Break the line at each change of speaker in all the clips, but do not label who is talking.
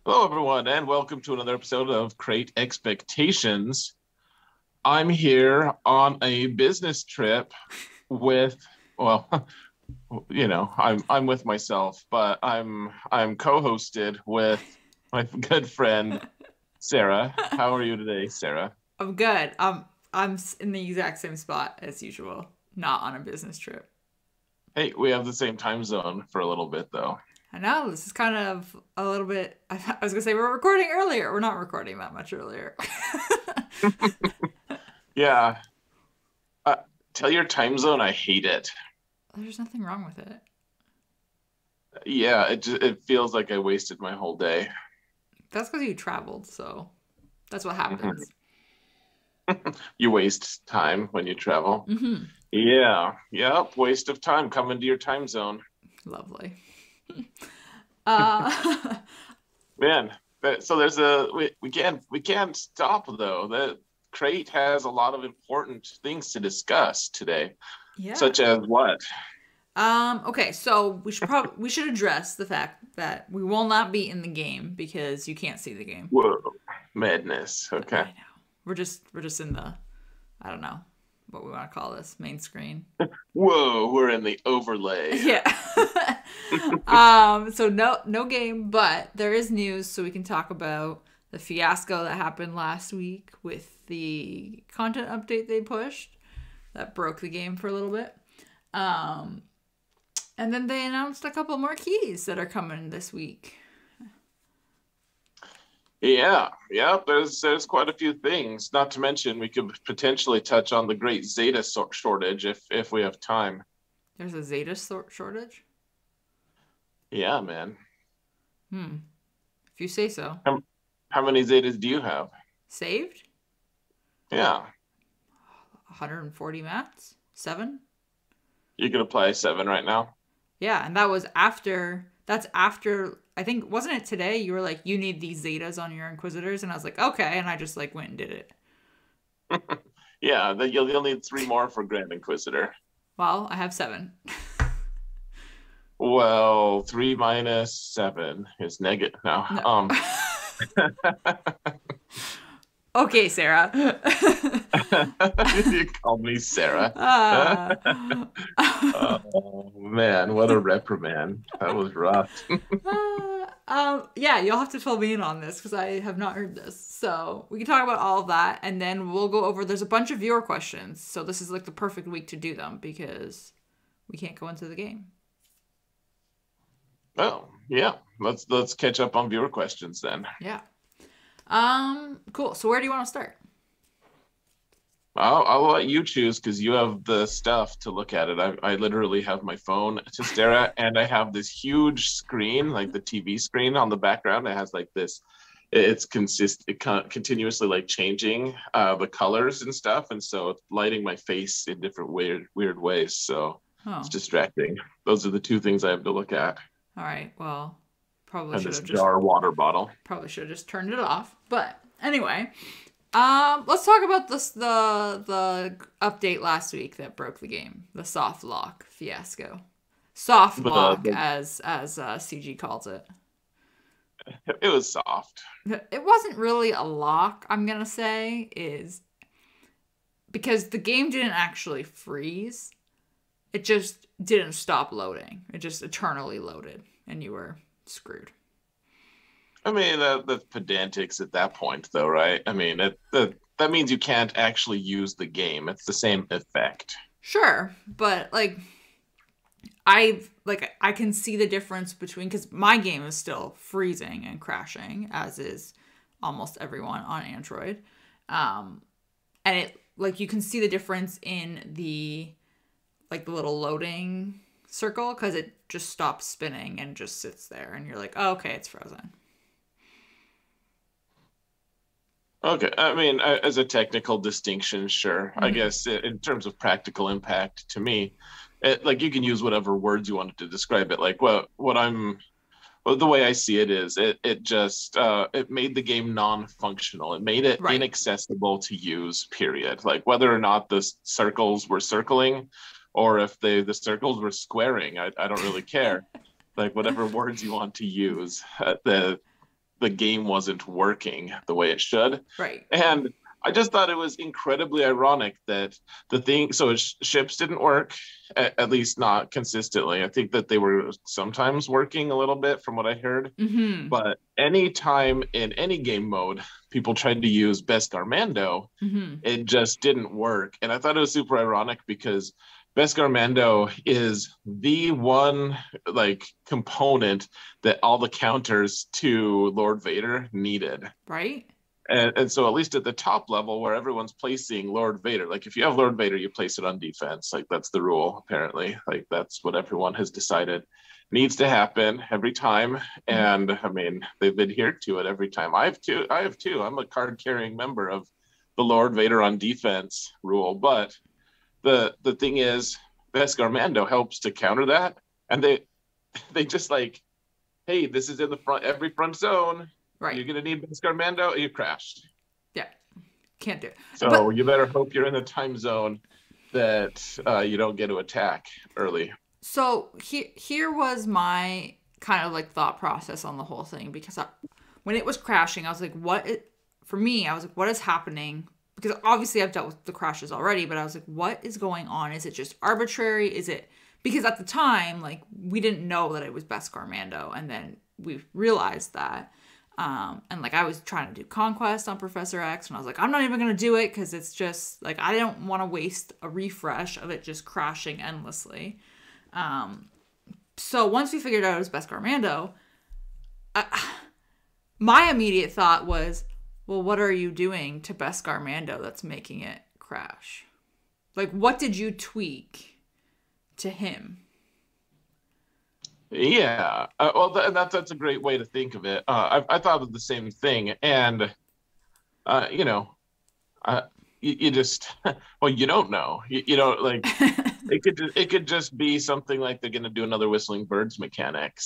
Hello, everyone, and welcome to another episode of Crate Expectations. I'm here on a business trip with, well, I'm with myself, but I'm co-hosted with my good friend Sarah. How are you today, Sarah?
I'm good. I'm in the exact same spot as usual, not on a business trip.
Hey, we have the same time zone for a little bit, though.
I know this is kind of a little bit. I was gonna say we're recording earlier. We're not recording that much earlier.
Yeah, uh, tell your time zone I hate it.
There's nothing wrong with it.
Yeah, it feels like I wasted my whole day.
That's because you traveled, so that's what
Mhm.
happens.
You waste time when you travel.
Mm-hmm.
Yeah, yep, waste of time coming to your time zone.
Lovely. Uh,
Man, so there's we can't stop though. The crate has a lot of important things to discuss today,
yeah.
such as what?
Okay, so we should address the fact that we will not be in the game because you can't see the game.
Whoa, madness. Okay.
I know. We're just in the I don't know what we want to call this main screen.
Whoa, we're in the overlay.
Yeah. So no game, but there is news, so we can talk about the fiasco that happened last week with the content update they pushed that broke the game for a little bit. Um, and then they announced a couple more keys that are coming this week.
Yeah, yeah. There's quite a few things. Not to mention, we could potentially touch on the great Zeta shortage if we have time.
There's a Zeta shortage.
Yeah, man.
Hmm. If you say so.
How, how many Zetas do you have?
Saved?
Yeah,
140 mats? 7?
you can apply 7 right now.
Yeah, and that was after. That's after. I think wasn't it today? You were like, you need these zetas on your inquisitors, and I was like, okay, and I just like went and did it.
Yeah, you'll need 3 more for Grand Inquisitor.
Well, I have 7.
Well, 3 minus 7 is negative. No,
No. Okay, Sarah.
you call me Sarah.
uh,
Oh man, what a reprimand. That was rough.
yeah, you'll have to fill me in on this because I have not heard this. So we can talk about all of that, and then we'll go over. There's a bunch of viewer questions, so this is like the perfect week to do them because we can't go into the game.
Oh, yeah. Let's catch up on viewer questions then.
Yeah. Cool. So where do you want to start?
I'll let you choose because you have the stuff to look at it. I literally have my phone to stare at, and I have this huge screen, like the TV screen on the background. It has like this. Continuously like changing the colors and stuff, and so it's lighting my face in different weird ways. So it's
Oh,
distracting. Those are the two things I have to look at,
all right. Well, probably
and
should
this
have just
jar water bottle.
turned it off. But anyway, let's talk about the update last week that broke the game, the soft lock fiasco. Soft
The,
lock,
the
as CG calls it.
it was soft.
It wasn't really a lock. I'm gonna say is because the game didn't actually freeze. It just didn't stop loading. It just eternally loaded, and you were screwed.
I mean, that's pedantics at that point, though, right? I mean, that means you can't actually use the game. It's the same effect.
Sure, but I can see the difference between because my game is still freezing and crashing, as is almost everyone on Android. And it like you can see the difference in the little loading circle because it just stops spinning and just sits there, and you're like, oh, okay, it's frozen.
Okay, I mean, as a technical distinction, sure. I
Mm-hmm.
guess in terms of practical impact to me, like you can use whatever words you wanted to describe it. Like well, the way I see it is it just it made the game non-functional. It made it
Right.
inaccessible to use, period. Like whether or not the circles were circling or if the circles were squaring, I don't really care. Like whatever words you want to use. the game wasn't working the way it should.
Right.
And I just thought it was incredibly ironic that ships didn't work, at least not consistently. I think that they were sometimes working a little bit from what I heard.
Mm-hmm.
But anytime in any game mode, people tried to use Beskar Mando,
Mm-hmm.
it just didn't work. And I thought it was super ironic because Beskar Mando is the one like component that all the counters to Lord Vader needed.
Right.
And so at least at the top level where everyone's placing Lord Vader, like if you have Lord Vader, you place it on defense. Like that's the rule, apparently. Like that's what everyone has decided needs to happen every time. And I mean, they've adhered to it every time. I have two. I'm a card carrying member of the Lord Vader on defense rule. But the thing is, Beskar Mando helps to counter that. And they just like, hey, this is in the front every front zone.
Right.
You're gonna need Beskar Mando. You crashed.
Yeah. Can't do it.
So you better hope you're in the time zone that you don't get to attack early.
So here was my kind of like thought process on the whole thing, because when it was crashing, I was like, for me, I was like, what is happening? Because obviously I've dealt with the crashes already, but I was like, what is going on? Is it just arbitrary? Is it because at the time, like, we didn't know that it was Beskar Mando, and then we realized that. And like I was trying to do Conquest on Professor X, and I was like, I'm not even gonna do it because it's just like I don't want to waste a refresh of it just crashing endlessly. So once we figured out it was Beskar Mando, my immediate thought was, well, what are you doing to Beskar Mando that's making it crash? Like, what did you tweak to him?
Yeah, that's a great way to think of it. I thought of the same thing, and you know, you just well, you don't know. You know, like it could just be something like they're gonna do another Whistling Birds mechanic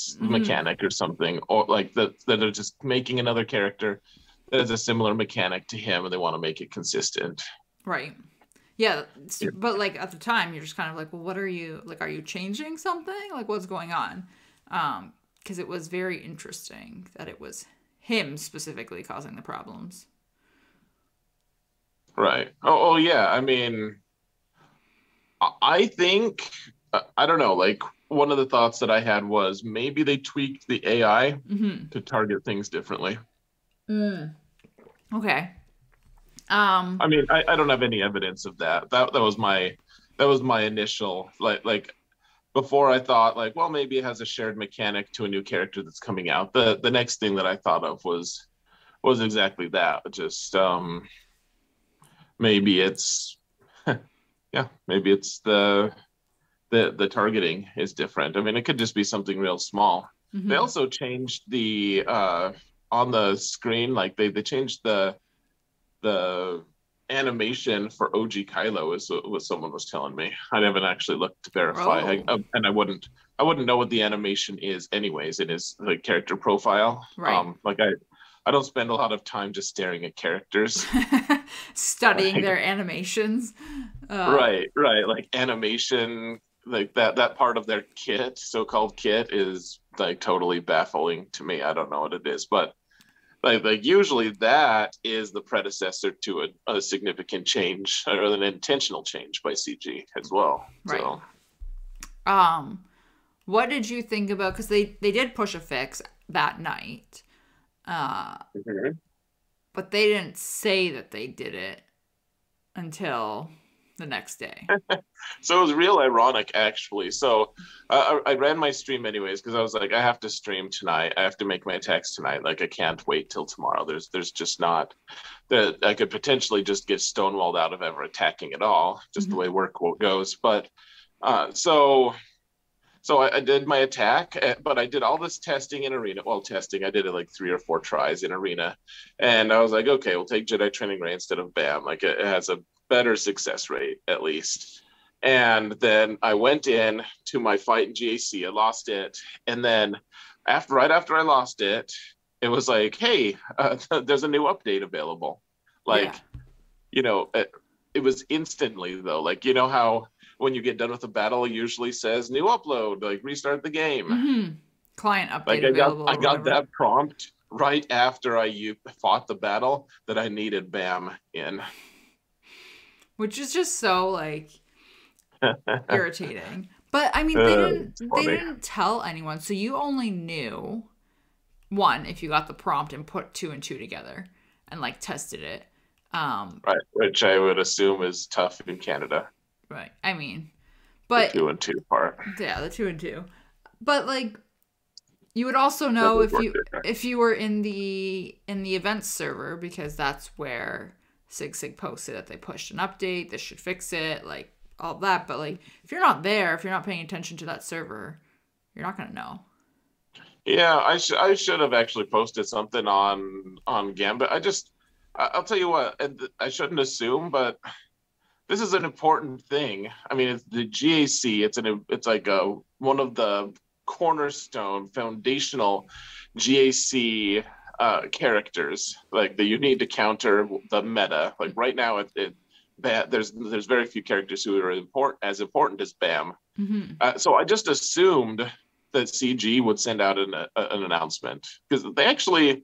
or something, or like that are just making another character that has a similar mechanic to him, and they want to make it consistent.
Right. Yeah, but like at the time, you're just kind of like, well, what are you like? Are you changing something? Like, what's going on? Because it was very interesting that it was him specifically causing the problems.
Right. Oh yeah. I mean, I think I don't know. Like one of the thoughts that I had was maybe they tweaked the AI to target things differently.
Okay.
I mean, I don't have any evidence of that. That was my initial like before I thought like, well, maybe it has a shared mechanic to a new character that's coming out. The next thing that I thought of was exactly that. Just maybe it's yeah, maybe it's the targeting is different. I mean, it could just be something real small. They also changed the on the screen, like they changed the animation for OG Kylo is what someone was telling me. I haven't actually looked to verify, and I wouldn't know what the animation is anyways in his like character profile.
Right.
Like I don't spend a lot of time just staring at characters,
studying their animations.
Right. Like animation, like that part of their kit, so-called kit, is like totally baffling to me. I don't know what it is, but like usually that is the predecessor to a significant change or an intentional change by CG as well.
Right.
So.
What did you think about, because they did push a fix that night, but they didn't say that they did it until the next day.
So it was real ironic, actually. So I ran my stream anyways because I was like, I have to stream tonight. I have to make my attacks tonight. Like I can't wait till tomorrow. There's just not that I could potentially just get stonewalled out of ever attacking at all, just the way work goes. But so I did my attack, but I did all this testing in arena. Well, testing, I did it like 3 or 4 tries in arena, and I was like, okay, we'll take Jedi Training Ray instead of BAM. Like it has a better success rate at least. And then I went in to my fight in GAC. I lost it, and then right after I lost it, it was like, hey, there's a new update available. Like, you know, it was instantly though. Like, you know how when you get done with a battle, it usually says new upload, like restart the game.
Client update
like
available.
I got that prompt right after I fought the battle that I needed Bam in.
Which is just so like irritating. But I mean,
It's
they
funny.
didn't tell anyone, so you only knew one if you got the prompt and put two and two together and like tested it.
Right, which I would assume is tough in Canada,
Right. I mean,
the
but
2 and 2 part.
yeah, the two and two. But like you would also
That
know
would work there.
if you were in the events server because that's where Sig posted that they pushed an update, this should fix it, like all that. But like if you're not there, if you're not paying attention to that server, you're not gonna know.
Yeah, I should have actually posted something on Gambit. I'll tell you what, I shouldn't assume, but this is an important thing. I mean, it's the GAC. It's like one of the cornerstone foundational GAC characters, like that you need to counter the meta. Like right now, there's very few characters who are as important as Bam.
Mm-hmm.
So I just assumed that CG would send out an announcement because they actually,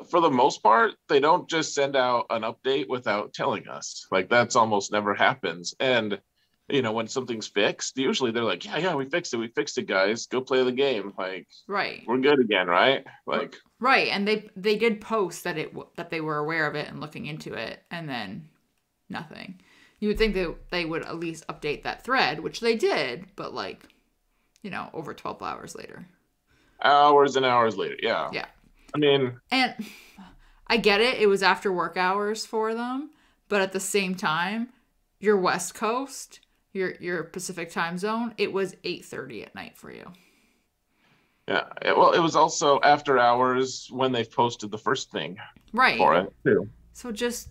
for the most part, they don't just send out an update without telling us. Like that's almost never happens. And when something's fixed, usually they're like, yeah, we fixed it, guys. Go play the game. Like,
Right.
we're good again, right? Like,
right, and they did post that that they were aware of it and looking into it, and then nothing. You would think that they would at least update that thread, which they did, but like, over 12 hours later.
hours and hours later, yeah.
Yeah.
I mean,
and I get it. It was after work hours for them, but at the same time, your West Coast, your Pacific time zone, it was 8:30 at night for you.
yeah. Well, it was also after hours when they posted the first thing
Right.
for it too.
So just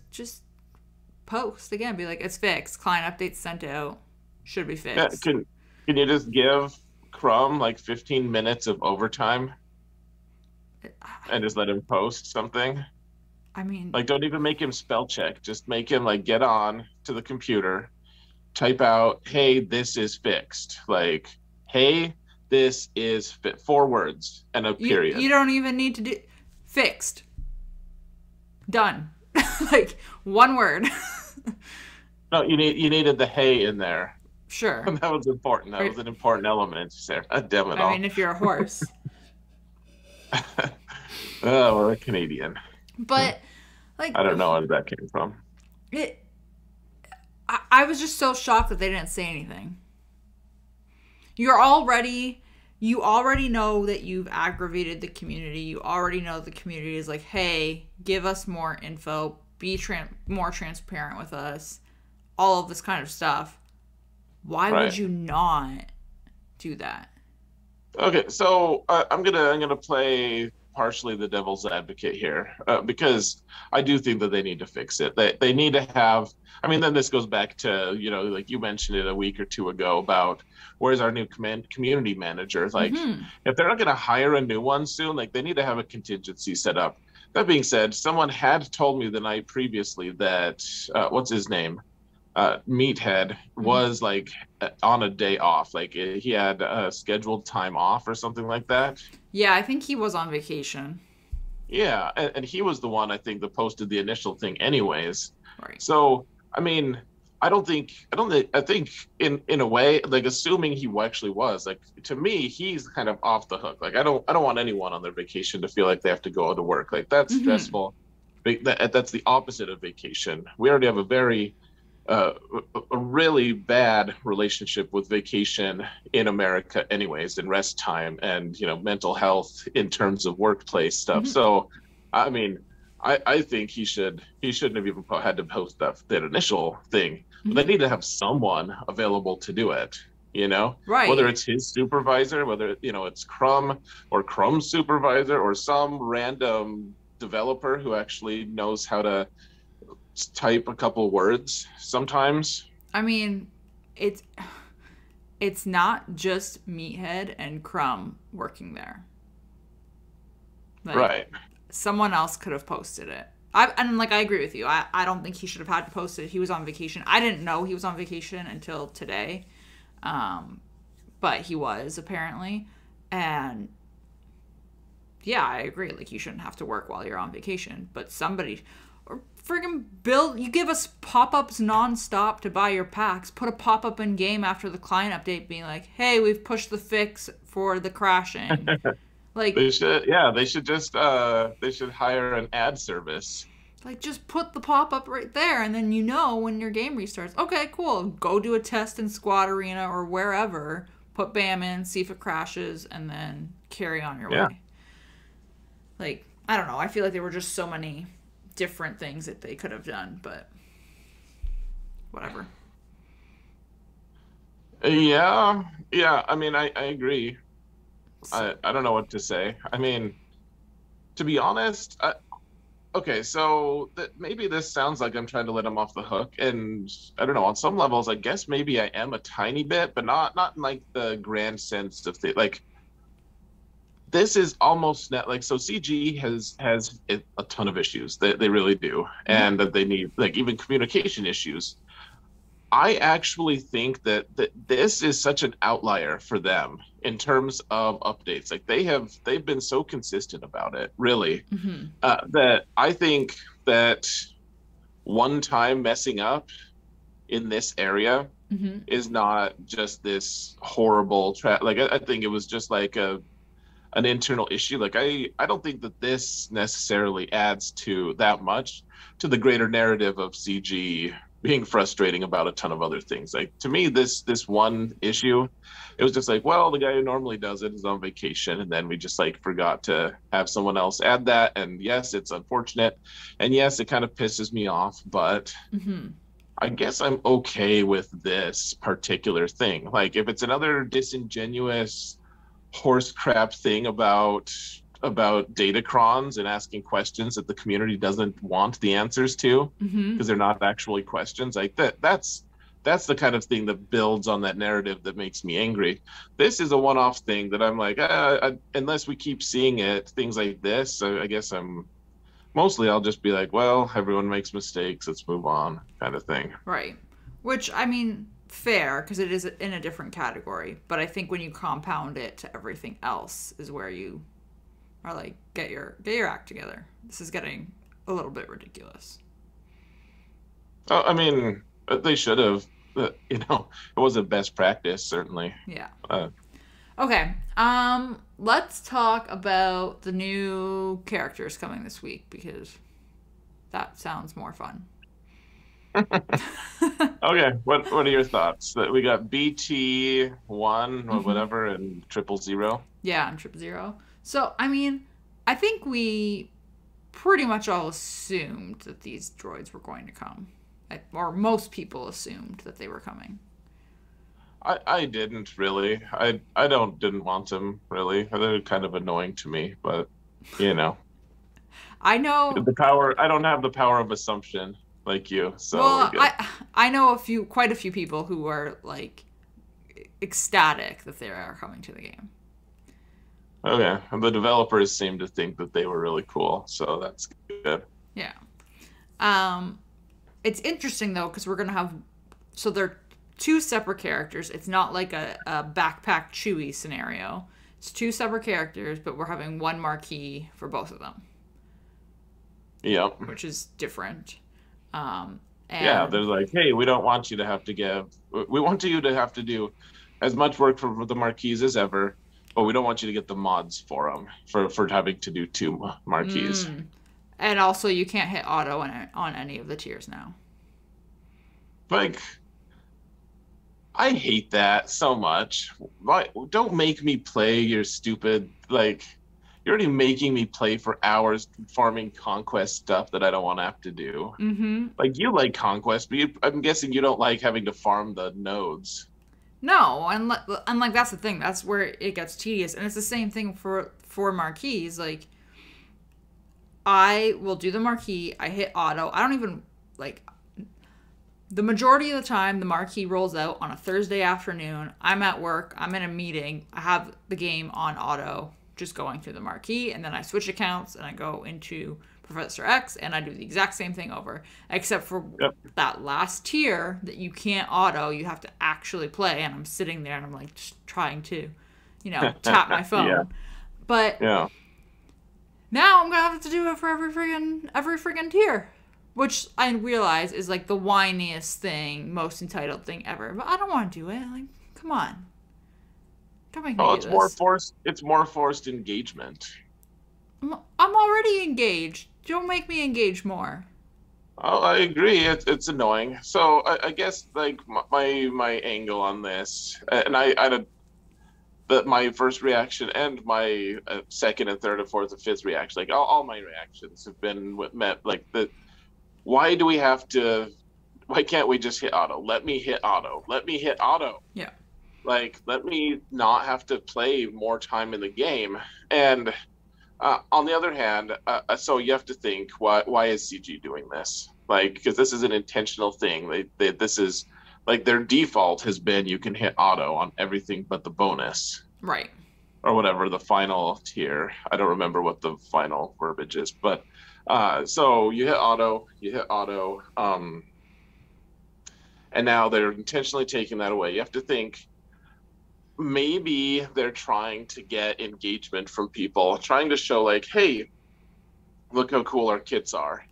post again. Be like, it's fixed. Client updates sent out. Should be
Yeah,
fixed.
can you just give Crumb like 15 minutes of overtime and just let him post something?
I mean,
Like, don't even make him spell check. Just make him like get on to the computer, type out, "Hey, this is fixed." Like, "Hey, this is 4 words and a period."
you don't even need to do fixed. Done. Like one word.
No, you needed the "hey" in there.
Sure.
That was important. That was an important element, Sarah. Damn it all.
I mean, if you're a horse.
Oh, we're a Canadian.
But like,
I don't know where that came from.
I was just so shocked that they didn't say anything. You already know that you've aggravated the community. You already know the community is like, hey, give us more info, be more transparent with us, all of this kind of stuff. Why would you not do that?
Okay, so I'm gonna play partially the devil's advocate here because I do think that they need to fix it. They need to have. I mean, then this goes back to like you mentioned it a week or two ago about where's our new community manager. Like, if they're not gonna hire a new one soon, like they need to have a contingency set up. That being said, someone had told me the night previously that what's his name? Meathead was like on a day off, like he had scheduled time off or something like that.
Yeah, I think he was on vacation.
Yeah, and he was the one I think that posted the initial thing anyways.
Right.
So I mean, I think in a way, like assuming he actually was, like to me he's kind of off the hook. Like I don't want anyone on their vacation to feel like they have to go to work. Like that's stressful. That's the opposite of vacation. We already have a really bad relationship with vacation in America anyways, and rest time and mental health in terms of workplace stuff. So I mean, I think he shouldn't have even had to post that initial thing, but they need to have someone available to do it,
right?
Whether it's his supervisor, whether it's Crumb or Crumb's supervisor, or some random developer who actually knows how to type a couple words sometimes.
I mean, it's not just Meathead and Crumb working there. Like,
right.
Someone else could have posted it. I agree with you. I don't think he should have had to post it. He was on vacation. I didn't know he was on vacation until today. But he was apparently. And yeah, I agree. Like, you shouldn't have to work while you're on vacation, but somebody, or friggin' build, you give us pop-ups nonstop to buy your packs. Put a pop-up in game after the client update being like, hey, we've pushed the fix for the crashing. Like,
They should just they should hire an ad service.
just put the pop-up right there, and then when your game restarts. Okay, cool. Go do a test in Squad Arena or wherever. Put BAM in, see if it crashes, and then carry on your
Yeah.
way. Like, I don't know. I feel like there were just so many different things that they could have done, but whatever.
Yeah, yeah. I mean, I agree.
So,
I don't know what to say. I mean, to be honest, okay, so maybe this sounds like I'm trying to let him off the hook, and I don't know. On some levels, I guess maybe I am a tiny bit, but not in like the grand sense of the like. This is almost not like so. CG has a ton of issues. They really do, and that they need like even communication issues. I actually think that this is such an outlier for them in terms of updates. Like they've been so consistent about it, really, that I think that one time messing up in this area is not just this horrible like I think it was just like an internal issue. Like I don't think that this necessarily adds to that much to the greater narrative of CG being frustrating about a ton of other things. Like to me, this one issue, it was just like, well, the guy who normally does it is on vacation, and then we just like forgot to have someone else add that. And yes, it's unfortunate, and yes, it kind of pisses me off, but I guess I'm okay with this particular thing. Like if it's another disingenuous horse crap thing about datacrons and asking questions that the community doesn't want the answers to because they're not actually questions, like that's the kind of thing that builds on that narrative that makes me angry. This is a one-off thing that I'm like, unless we keep seeing it, things like this, I guess I'll just be like, well, everyone makes mistakes, let's move on, kind of thing.
Right. Which, I mean, fair, because it is in a different category. But I think when you compound it to everything else is where you are like, get your act together. This is getting a little bit ridiculous.
I mean, they should have. It wasn't best practice, certainly.
Yeah.
Uh,
Okay. Let's talk about the new characters coming this week because that sounds more fun.
Okay, what are your thoughts? That we got BT1 or whatever and 000.
Yeah, and 000. So, I mean, I think we pretty much all assumed that these droids were going to come. Or most people assumed that they were coming.
I didn't really. I didn't want them really. They're kind of annoying to me, but
I know
the power. I don't have the power of assumption like you. So
well, I know quite a few people who are like ecstatic that they are coming to the game.
Okay, and the developers seem to think that they were really cool, so that's good.
Yeah. It's interesting though because we're gonna have they're two separate characters. It's not like a backpack Chewie scenario. It's two separate characters, but we're having one Marquee for both of them.
Yep.
Which is different.
Yeah, they're like, hey, we don't want you to have to we want you to have to do as much work for the Marquees as ever, but we don't want you to get the mods for them for having to do two Marquees.
And also, you can't hit auto on any of the tiers now.
Like, I hate that so much. Why, don't make me play your stupid, like, you're already making me play for hours farming conquest stuff that I don't want to have to do. Like, you like conquest, but I'm guessing you don't like having to farm the nodes.
No, and like that's the thing. That's where it gets tedious, and it's the same thing for Marquees. Like, I will do the Marquee. I hit auto. I don't even like. The majority of the time, the Marquee rolls out on a Thursday afternoon. I'm at work. I'm in a meeting. I have the game on auto, just going through the Marquee, and then I switch accounts and I go into Professor X and I do the exact same thing over, except for that last tier that you can't auto. You have to actually play, and I'm sitting there and I'm like just trying to, tap my phone. But Now I'm gonna have to do it for every friggin' tier. Which I realize is like the whiniest thing, most entitled thing ever. But I don't want to do it. Like, come on. Don't make me
Oh,
do this.
it's more forced engagement.
I'm already engaged. Don't make me engage more.
Oh, I agree. It's annoying. So I guess like my angle on this, and but my first reaction and my second and third and fourth and fifth reaction, like all my reactions have been what met like the why do we have to? Why can't we just hit auto? Let me hit auto. Let me hit auto.
Yeah.
Like let me not have to play more time in the game. And on the other hand, so you have to think why is CG doing this? Like because this is an intentional thing. This is like their default has been you can hit auto on everything but the bonus
Right.
or whatever the final tier. I don't remember what the final verbiage is, but so you hit auto, and now they're intentionally taking that away. You have to think maybe they're trying to get engagement from people, trying to show like, hey, look how cool our kits are.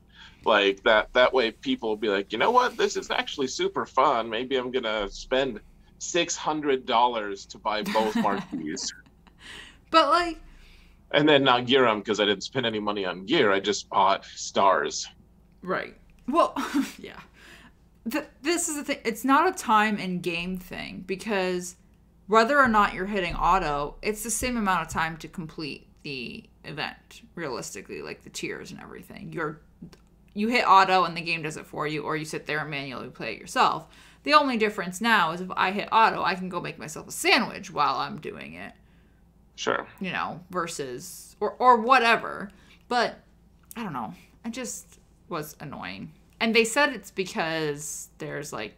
Like that way people will be like, you know what, this is actually super fun. Maybe I'm gonna spend $600 to buy both Marquees.
But like,
And then not gear them because I didn't spend any money on gear. I just bought stars.
right. Well, yeah. This is the thing. It's not a time and game thing because whether or not you're hitting auto, it's the same amount of time to complete the event. Realistically, like the tiers and everything, you hit auto and the game does it for you, or you sit there and manually play it yourself. The only difference now is if I hit auto, I can go make myself a sandwich while I'm doing it.
Sure.
You know, versus or whatever. But I don't know. It just was annoying. And they said it's because there's like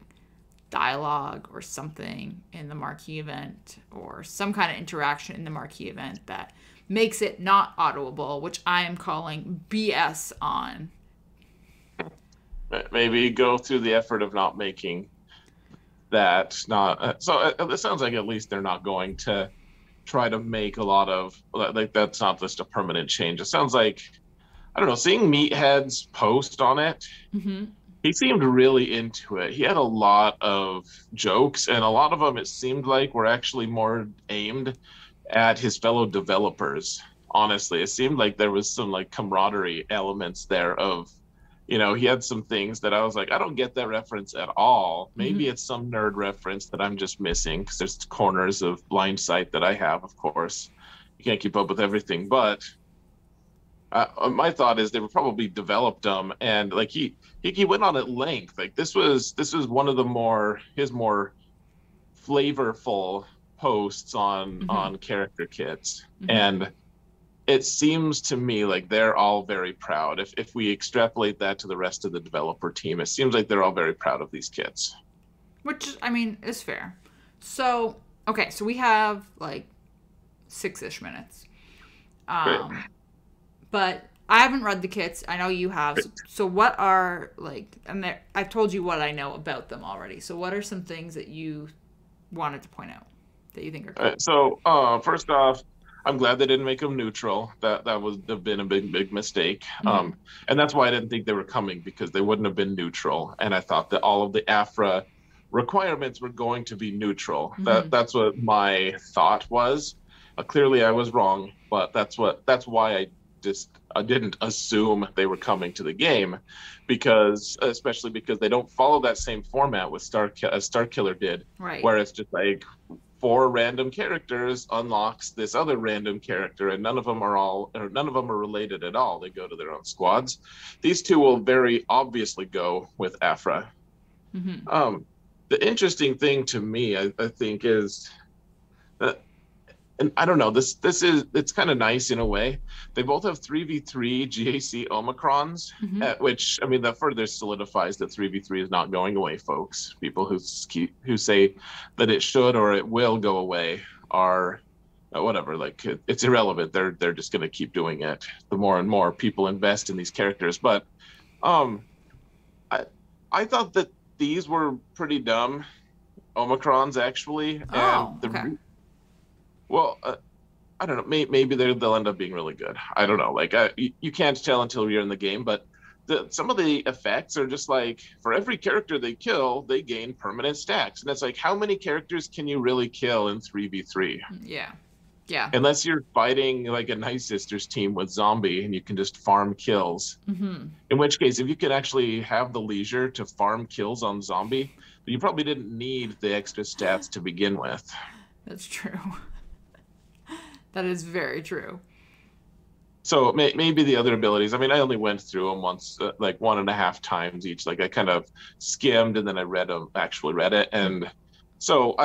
dialogue or something in the marquee event or some kind of interaction in the marquee event that makes it not autoable, which I am calling BS on.
Maybe go through the effort of not making that not. So it sounds like at least they're not going to try to make a lot of like that's not just a permanent change. It sounds like I don't know. Seeing Meathead's post on it,
Mm-hmm.
he seemed really into it. He had a lot of jokes, and a lot of them it seemed like were actually more aimed at his fellow developers. Honestly, it seemed like there was some like camaraderie elements there of, you know, he had some things that I was like, I don't get that reference at all. Maybe
Mm-hmm.
it's some nerd reference that I'm just missing because there's corners of blind sight that I have, of course. You can't keep up with everything, but my thought is they were probably developed them and like he went on at length. Like this was one of the more flavorful posts
Mm-hmm.
on character kits.
Mm-hmm.
And it seems to me like they're all very proud. If we extrapolate that to the rest of the developer team, it seems like they're all very proud of these kits.
Which, I mean, is fair. So, okay, so we have like 6-ish minutes.
Great.
But I haven't read the kits. I know you have. So what are, like, and I've told you what I know about them already. So what are some things that you wanted to point out that you think are cool?
So first off, I'm glad they didn't make them neutral. That would have been a big mistake.
Mm-hmm.
And that's why I didn't think they were coming because they wouldn't have been neutral. And I thought that all of the AFRA requirements were going to be neutral.
Mm-hmm.
That's what my thought was. Clearly, I was wrong, but that's why I didn't assume they were coming to the game, because especially because they don't follow that same format with Star Killer did,
Right.
where it's just like 4 random characters unlocks this other random character, and none of them are related at all. They go to their own squads. These two will very obviously go with Afra.
Mm-hmm.
The interesting thing to me, I think, is that, and I don't know, it's kind of nice in a way. They both have 3v3 GAC Omicrons,
Mm-hmm.
which, I mean, that further solidifies that 3v3 is not going away, folks. People who say that it should or it will go away are whatever, like it's irrelevant. They're just going to keep doing it the more and more people invest in these characters. But I thought that these were pretty dumb Omicrons, actually.
Oh,
And
okay.
well, I don't know. Maybe they'll end up being really good. I don't know. Like you can't tell until you're in the game, but some of the effects are just like for every character they kill, they gain permanent stacks, and it's like how many characters can you really kill in 3v3?
Yeah. Yeah.
Unless you're fighting like a Night Sisters team with zombie and you can just farm kills.
Mm-hmm.
In which case, if you could actually have the leisure to farm kills on zombie, you probably didn't need the extra stats to begin with.
That's true. That is very true.
So maybe the other abilities. I mean, I only went through them once, like 1.5 times each. Like I kind of skimmed and then I read them, actually read it, and so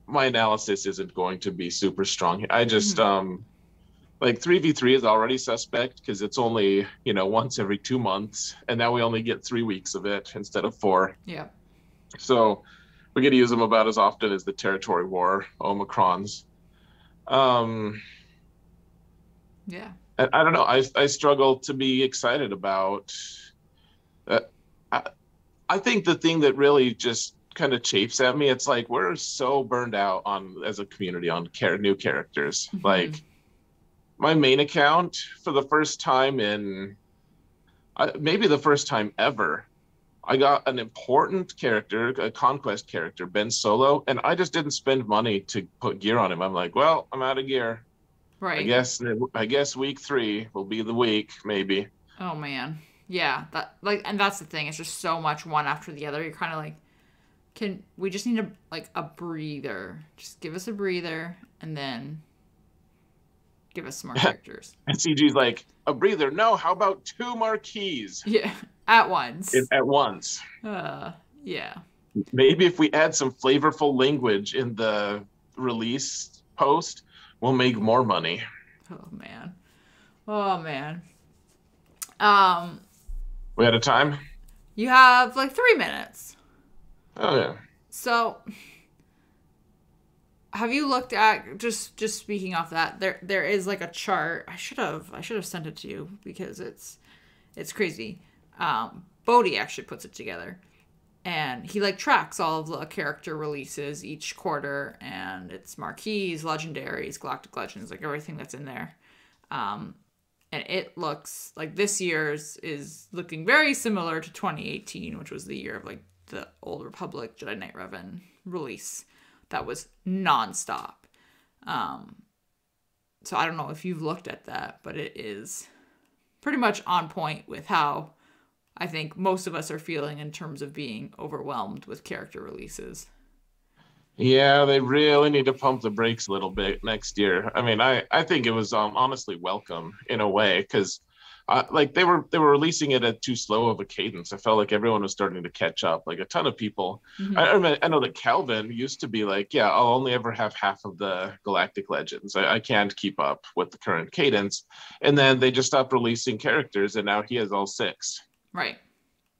my analysis isn't going to be super strong. I just like 3v3 is already suspect because it's only once every 2 months, and now we only get 3 weeks of it instead of 4.
Yeah.
So we're gonna use them about as often as the territory war Omicrons.
Yeah.
I don't know. I struggle to be excited about. I think the thing that really just kind of chafes at me, it's like we're so burned out on as a community on new characters.
Mm-hmm.
Like my main account for the first time in maybe the first time ever, I got an important character, a conquest character, Ben Solo, and I just didn't spend money to put gear on him. I'm like, well, I'm out of gear.
Right.
I guess week 3 will be the week, maybe.
Oh man. Yeah. And that's the thing. It's just so much one after the other. You're kind of like, we just need a breather. Just give us a breather and then give us some more characters.
And CG's like, a breather? No, how about 2 Marquees?
Yeah. At once.
At once.
Yeah.
Maybe if we add some flavorful language in the release post, we'll make more money.
Oh man. Oh man.
We out of time?
You have like 3 minutes.
Oh yeah.
So have you looked at just speaking off that, there is like a chart. I should have sent it to you because it's crazy. Bodhi actually puts it together. And he like tracks all of the character releases each quarter, and it's Marquees, Legendaries, Galactic Legends, like everything that's in there. And it looks like this year's is looking very similar to 2018, which was the year of like the Old Republic Jedi Knight Revan release that was nonstop. So I don't know if you've looked at that, but it is pretty much on point with how I think most of us are feeling in terms of being overwhelmed with character releases.
Yeah, they really need to pump the brakes a little bit next year. I mean, I think it was honestly welcome in a way because like they were releasing it at too slow of a cadence. I felt like everyone was starting to catch up. Like a ton of people.
Mm-hmm.
I know that Calvin used to be like, yeah, I'll only ever have half of the Galactic Legends. I can't keep up with the current cadence. And then they just stopped releasing characters, and now he has all 6.
Right.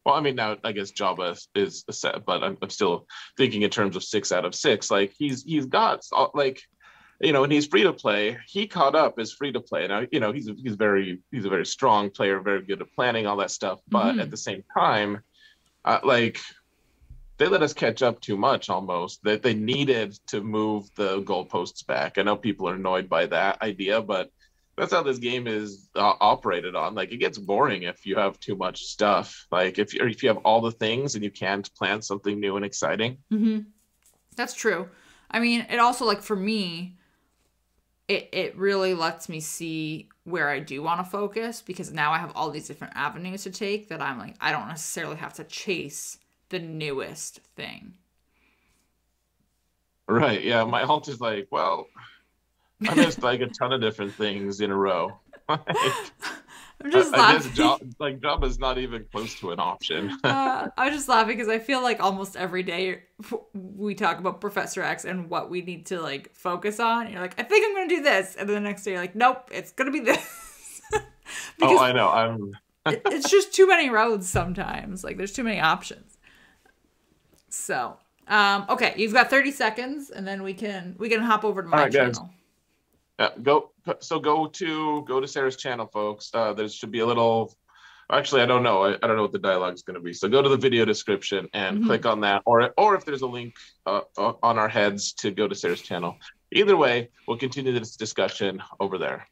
Well, I mean, now I guess Jabba is a set, but I'm still thinking in terms of 6 out of 6. Like he's got like, and he's free to play. He caught up as free to play. Now, he's a very strong player, very good at planning all that stuff. But at the same time, like they let us catch up too much almost. That they needed to move the goalposts back. I know people are annoyed by that idea, but that's how this game is operated on. Like it gets boring if you have too much stuff. Like if you have all the things and you can't plan something new and exciting.
Mm-hmm. That's true. I mean, it also like for me, it really lets me see where I do want to focus because now I have all these different avenues to take that I'm like, I don't necessarily have to chase the newest thing.
Right. Yeah. My alt is like, well, I missed like a ton of different things in a row.
I'm just laughing.
I guess job is not even close to an option.
I'm just laughing because I feel like almost every day we talk about Professor X and what we need to like focus on. You're like, I think I'm going to do this, and then the next day you're like, nope, it's going to be this.
Oh, I know.
It's just too many roads sometimes. Like there's too many options. So, okay, you've got 30 seconds, and then we can hop over to my channel.
Guys. Go to Sarah's channel, folks. There should be a little. Actually, I don't know. I don't know what the dialogue is going to be. So go to the video description and click on that, or if there's a link on our heads to go to Sarah's channel. Either way, we'll continue this discussion over there.